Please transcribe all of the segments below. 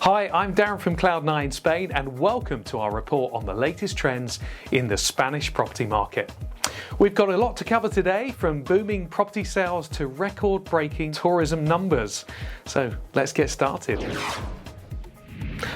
Hi, I'm Darren from Cloud9 Spain and welcome to our report on the latest trends in the Spanish property market. We've got a lot to cover today, from booming property sales to record-breaking tourism numbers. So let's get started.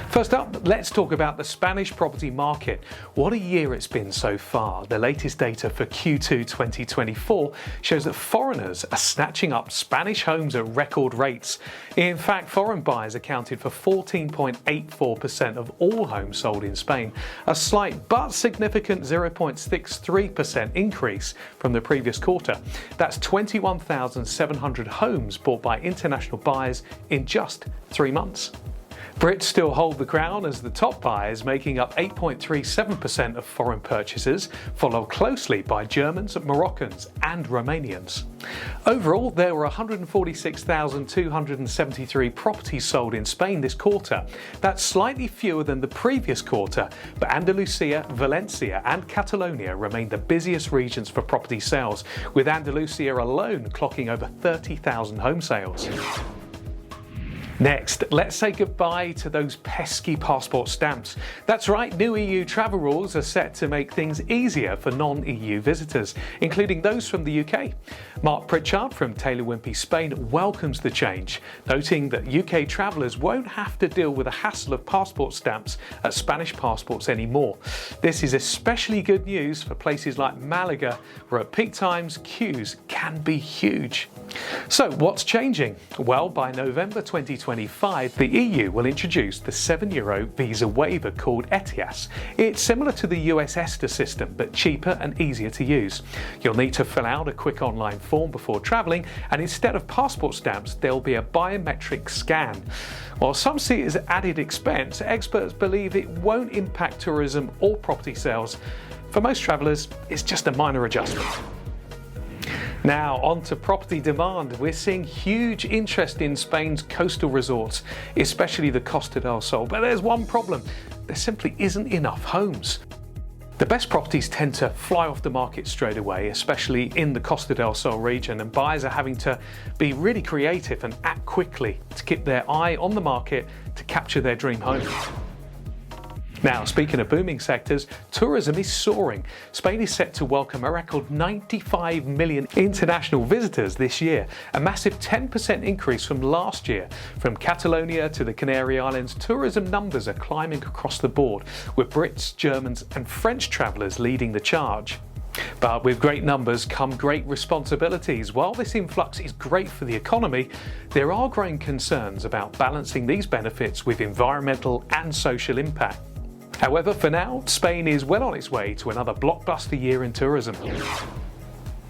First up, let's talk about the Spanish property market. What a year it's been so far. The latest data for Q2 2024 shows that foreigners are snatching up Spanish homes at record rates. In fact, foreign buyers accounted for 14.84% of all homes sold in Spain, a slight but significant 0.63% increase from the previous quarter. That's 21,700 homes bought by international buyers in just 3 months. Brits still hold the crown as the top buyers, making up 8.37% of foreign purchases, followed closely by Germans, Moroccans and Romanians. Overall, there were 146,273 properties sold in Spain this quarter. That's slightly fewer than the previous quarter, but Andalusia, Valencia and Catalonia remain the busiest regions for property sales, with Andalusia alone clocking over 30,000 home sales. Next, let's say goodbye to those pesky passport stamps. That's right, new EU travel rules are set to make things easier for non-EU visitors, including those from the UK. Mark Pritchard from Taylor Wimpey Spain welcomes the change, noting that UK travellers won't have to deal with the hassle of passport stamps at Spanish passports anymore. This is especially good news for places like Malaga, where at peak times queues can be huge. So what's changing? Well, by November 2025, the EU will introduce the €7 visa waiver called ETIAS. It's similar to the US ESTA system, but cheaper and easier to use. You'll need to fill out a quick online form before travelling, and instead of passport stamps, there'll be a biometric scan. While some see it as added expense, experts believe it won't impact tourism or property sales. For most travellers, it's just a minor adjustment. Now, on to property demand. We're seeing huge interest in Spain's coastal resorts, especially the Costa del Sol. But there's one problem: there simply isn't enough homes. The best properties tend to fly off the market straight away, especially in the Costa del Sol region, and buyers are having to be really creative and act quickly to keep their eye on the market to capture their dream home. Now, speaking of booming sectors, tourism is soaring. Spain is set to welcome a record 95 million international visitors this year, a massive 10% increase from last year. From Catalonia to the Canary Islands, tourism numbers are climbing across the board, with Brits, Germans and French travellers leading the charge. But with great numbers come great responsibilities. While this influx is great for the economy, there are growing concerns about balancing these benefits with environmental and social impact. However, for now, Spain is well on its way to another blockbuster year in tourism.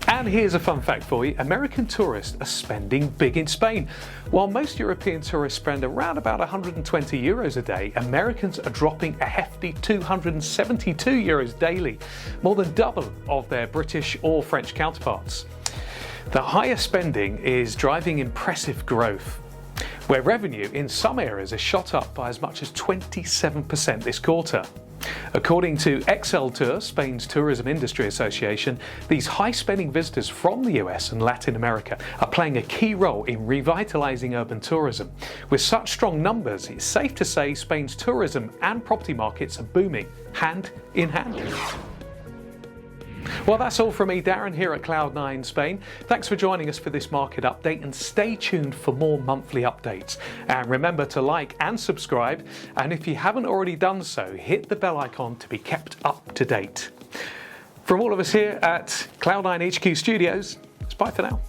And here's a fun fact for you: American tourists are spending big in Spain. While most European tourists spend around about €120 a day, Americans are dropping a hefty €272 daily, more than double of their British or French counterparts. The higher spending is driving impressive growth, where revenue in some areas has shot up by as much as 27% this quarter. According to Exceltur, Spain's tourism industry association, these high-spending visitors from the US and Latin America are playing a key role in revitalizing urban tourism. With such strong numbers, it's safe to say Spain's tourism and property markets are booming hand in hand. Well, that's all from me, Darren, here at Cloud9 Spain. Thanks for joining us for this market update, and stay tuned for more monthly updates. And remember to like and subscribe, and if you haven't already done so, hit the bell icon to be kept up to date. From all of us here at Cloud9 HQ Studios, it's bye for now.